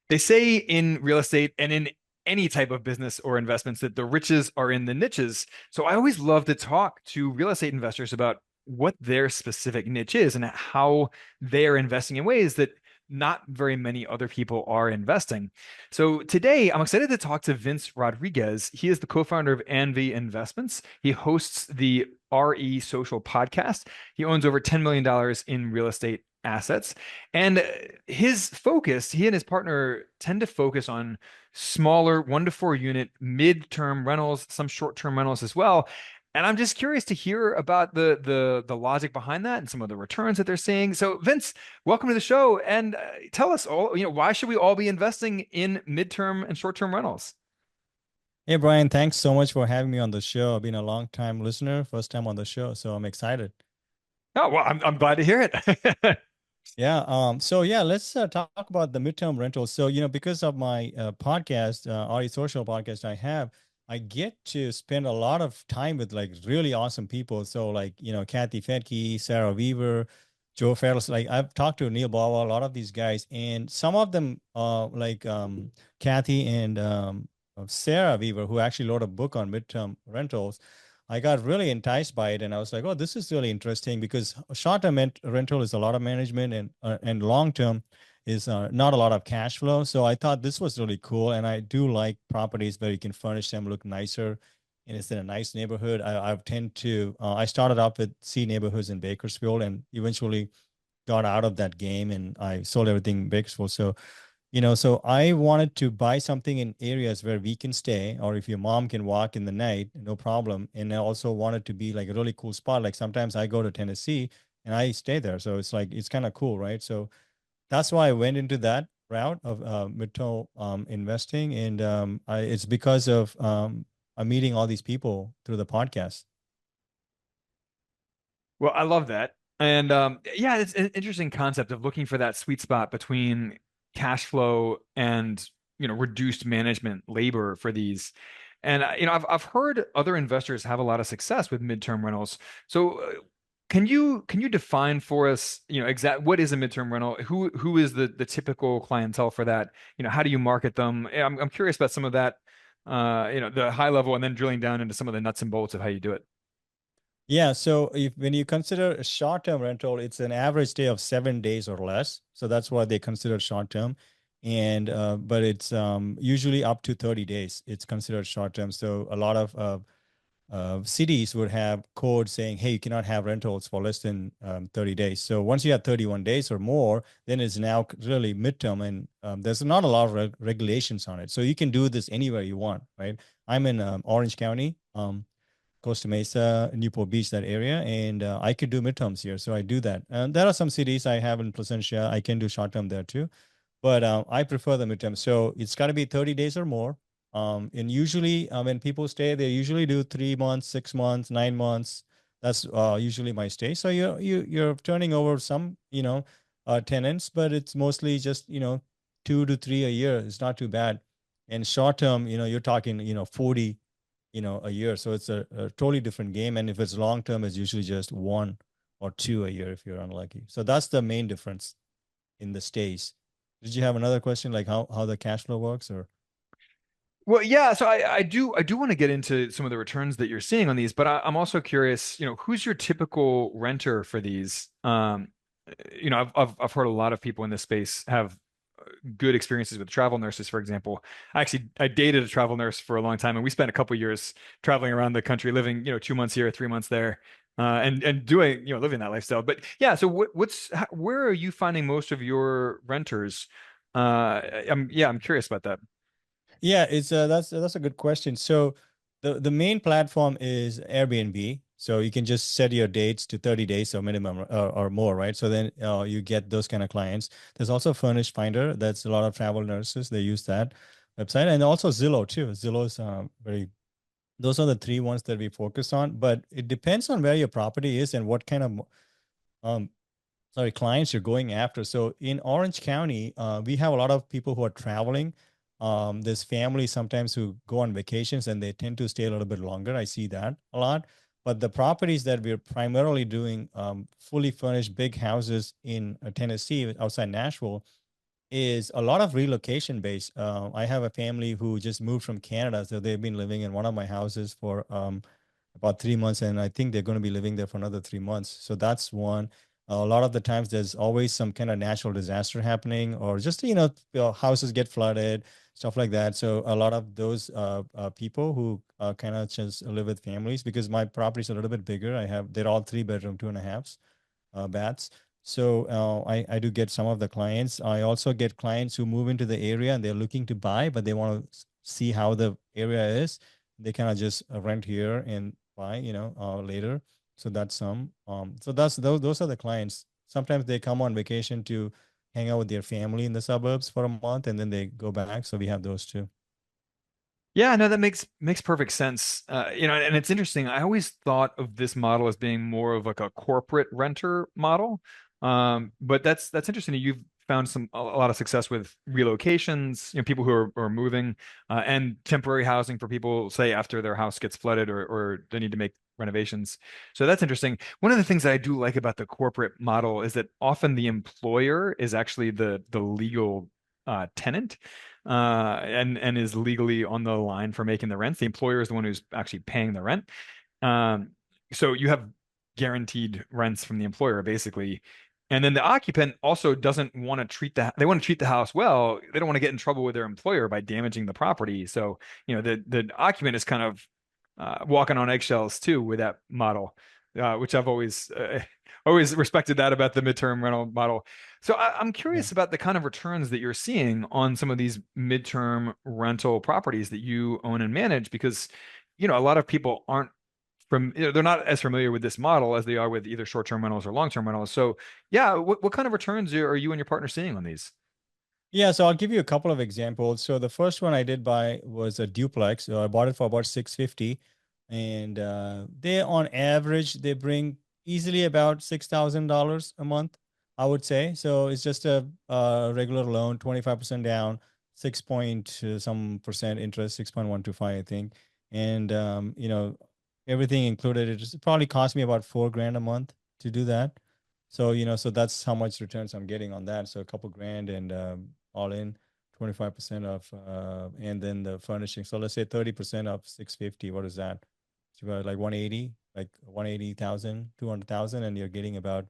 They say in real estate and in any type of business or investments that the riches are in the niches. So I always love to talk to real estate investors about what their specific niche is and how they're investing in ways that not very many other people are investing. So today I'm excited to talk to Vince Rodriguez. He is the co-founder of ANVI Investments. He hosts the RE Social podcast. He owns over $10 million in real estate assets. And his focus, he and his partner tend to focus on smaller 1 to 4 unit midterm rentals, some short-term rentals as well. And I'm just curious to hear about the logic behind that and some of the returns that they're seeing. So, Vince, welcome to the show, and tell us all, why should we all be investing in midterm and short-term rentals? Hey Brian, thanks so much for having me on the show. I've been a long time listener, first time on the show, so I'm excited. Oh, well, I'm glad to hear it. So let's talk about the midterm rentals. So, because of my podcast, RE Social podcast I get to spend a lot of time with like really awesome people. So like, Kathy Fedke, Sarah Weaver, Joe Ferris, like I've talked to Neil Bawa, a lot of these guys, and some of them, Kathy and Sarah Weaver, who actually wrote a book on midterm rentals. I got really enticed by it, and I was like, "Oh, this is really interesting," because short-term rental is a lot of management, and long-term is not a lot of cash flow. So I thought this was really cool, and I do like properties where you can furnish them, look nicer, and it's in a nice neighborhood. I started off with C neighborhoods in Bakersfield, and eventually got out of that game, and I sold everything in Bakersfield. So I wanted to buy something in areas where we can stay, or if your mom can walk in the night, no problem. And I also wanted to be like a really cool spot. Like sometimes I go to Tennessee and I stay there. So it's like, it's kind of cool, right? So that's why I went into that route of midterm investing. And it's because of I'm meeting all these people through the podcast. Well, I love that. And yeah, it's an interesting concept of looking for that sweet spot between cash flow and reduced management labor for these. And I've heard other investors have a lot of success with midterm rentals. So can you define for us, exact what is a midterm rental? Who is the typical clientele for that? How do you market them? I'm curious about some of that, the high level, and then drilling down into some of the nuts and bolts of how you do it. Yeah, so if when you consider a short-term rental, it's an average stay of 7 days or less. So that's why they consider short-term. And but it's usually up to 30 days. It's considered short-term. So a lot of cities would have codes saying, hey, you cannot have rentals for less than 30 days. So once you have 31 days or more, then it's now really midterm, and there's not a lot of regulations on it. So you can do this anywhere you want, right? I'm in Orange County. Costa Mesa, Newport Beach, that area, and I could do midterms here, so I do that. And there are some cities I have in Placentia, I can do short term there too, but I prefer the midterm. So it's got to be 30 days or more. And usually, when people stay, they usually do 3 months, 6 months, 9 months. That's usually my stay. So you're turning over some, tenants, but it's mostly just 2 to 3 a year. It's not too bad. And short term, you're talking 40 a year. So it's a totally different game. And if it's long term, it's usually just 1 or 2 a year if you're unlucky. So that's the main difference in the stays. Did you have another question, like how the cash flow works, or? Well, yeah, so I do want to get into some of the returns that you're seeing on these, but I'm also curious, who's your typical renter for these? I've heard a lot of people in this space have good experiences with travel nurses, for example. I dated a travel nurse for a long time, and we spent a couple years traveling around the country, living 2 months here, 3 months there, and doing living that lifestyle. But yeah, so where are you finding most of your renters? I'm curious about that. Yeah, it's that's a good question. So the main platform is Airbnb. So you can just set your dates to 30 days or minimum or more, right? So then you get those kind of clients. There's also Furnished Finder. That's a lot of travel nurses. They use that website, and also Zillow too. Zillow is very. Those are the three ones that we focus on. But it depends on where your property is and what kind of um, clients you're going after. So in Orange County, we have a lot of people who are traveling. There's families sometimes who go on vacations and they tend to stay a little bit longer. I see that a lot. But the properties that we're primarily doing fully furnished big houses in Tennessee outside Nashville, is a lot of relocation based. I have a family who just moved from Canada, so they've been living in one of my houses for about 3 months, and I think they're going to be living there for another 3 months. So that's one. A lot of the times, there's always some kind of natural disaster happening, or just houses get flooded, stuff like that. So a lot of those people who kind of just live with families, because my property's a little bit bigger. They're all 3 bedroom, 2.5s bats. So I do get some of the clients. I also get clients who move into the area and they're looking to buy, but they want to see how the area is. They kind of just rent here and buy, later. So that's some. So that's those are the clients. Sometimes they come on vacation to hang out with their family in the suburbs for a month and then they go back. So we have those too. Yeah, no, that makes perfect sense. And it's interesting. I always thought of this model as being more of like a corporate renter model. But that's interesting. You've found a lot of success with relocations, people who are moving, and temporary housing for people, say after their house gets flooded or they need to make renovations. So that's interesting. One of the things that I do like about the corporate model is that often the employer is actually the legal tenant, and is legally on the line for making the rent. The employer is the one who's actually paying the rent. Um, so you have guaranteed rents from the employer, basically. And then the occupant also doesn't want to they want to treat the house well. They don't want to get in trouble with their employer by damaging the property. So, the occupant is kind of walking on eggshells too with that model, which I've always respected that about the midterm rental model. So I'm Yeah. curious about the kind of returns that you're seeing on some of these midterm rental properties that you own and manage, because a lot of people aren't they're not as familiar with this model as they are with either short-term rentals or long-term rentals. So yeah, what kind of returns are you and your partner seeing on these? Yeah, so I'll give you a couple of examples. So the first one I did buy was a duplex. So I bought it for about 650, and they on average they bring easily about $6,000 a month, I would say. So it's just a regular loan, 25% down, 6 point some percent interest, 6.125, I think, and everything included. It probably cost me about 4 grand a month to do that. So so that's how much returns I'm getting on that. So a couple grand and all in 25% of and then the furnishing. So let's say 30% of 650. What is that? It's about like 180, like 180,000, 200,000, and you're getting about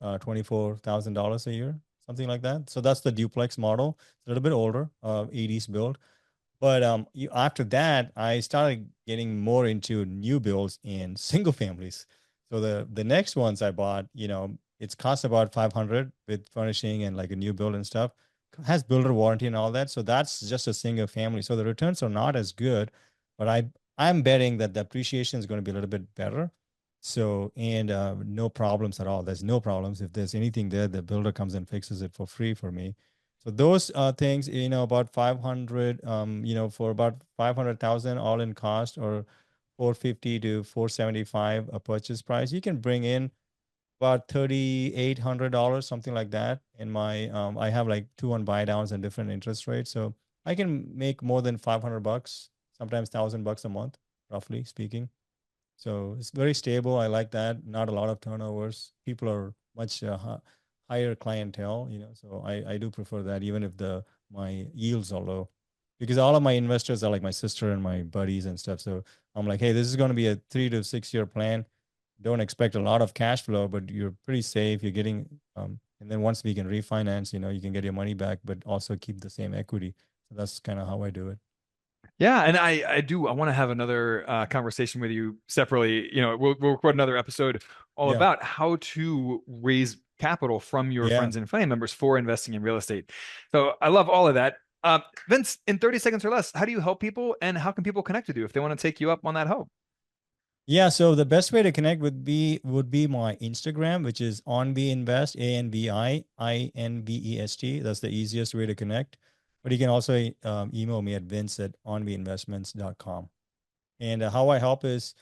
$24,000 a year, something like that. So that's the duplex model. It's a little bit older, 80s build. But after that, I started getting more into new builds and single families. So the next ones I bought, it's cost about 500 with furnishing and like a new build and stuff. Has builder warranty and all that. So that's just a single family. So the returns are not as good, but I'm betting that the appreciation is going to be a little bit better. So and no problems at all. There's no problems. If there's anything there, the builder comes and fixes it for free for me. So those things, about 500, for about 500,000 all in cost, or 450 to 475 a purchase price, you can bring in about $3,800, something like that. In my, I have like two on buy downs and different interest rates. So I can make more than $500, sometimes $1,000 a month, roughly speaking. So it's very stable. I like that. Not a lot of turnovers. People are much higher clientele, So I do prefer that, even if the my yields are low, because all of my investors are like my sister and my buddies and stuff. So I'm like, hey, this is going to be a 3 to 6 year plan. Don't expect a lot of cash flow, but you're pretty safe. You're getting, and then once we can refinance, you can get your money back, but also keep the same equity. So that's kind of how I do it. Yeah, and I want to have another conversation with you separately. We'll record another episode all Yeah. about how to raise capital from your Yeah. friends and family members for investing in real estate. So I love all of that. Vince, in 30 seconds or less, how do you help people, and how can people connect with you if they want to take you up on that help? Yeah, so the best way to connect would be my Instagram, which is ANVI Invest, ANVI Invest. That's the easiest way to connect. But you can also email me at vince@anviinvestments.com. And how I help is,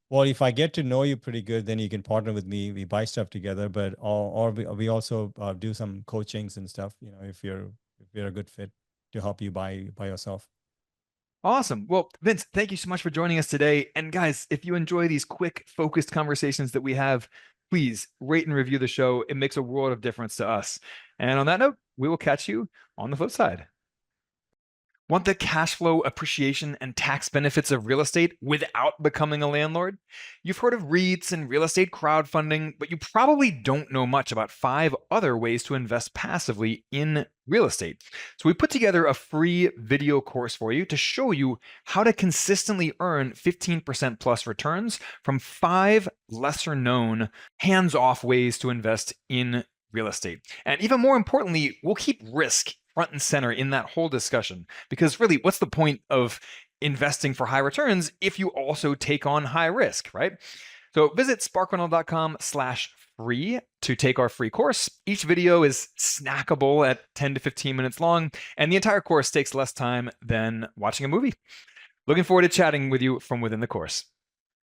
well, if I get to know you pretty good, then you can partner with me. We buy stuff together, but or we also do some coachings and stuff. If you're a good fit to help you buy by yourself. Awesome. Well, Vince, thank you so much for joining us today. And guys, if you enjoy these quick, focused conversations that we have, please rate and review the show. It makes a world of difference to us. And on that note, we will catch you on the flip side. Want the cash flow, appreciation, and tax benefits of real estate without becoming a landlord? You've heard of REITs and real estate crowdfunding, but you probably don't know much about 5 other ways to invest passively in real estate. So we put together a free video course for you to show you how to consistently earn 15% plus returns from 5 lesser known hands-off ways to invest in real estate. And even more importantly, we'll keep risk front and center in that whole discussion. Because really, what's the point of investing for high returns if you also take on high risk, right? So visit sparkrental.com/free to take our free course. Each video is snackable at 10 to 15 minutes long, and the entire course takes less time than watching a movie. Looking forward to chatting with you from within the course.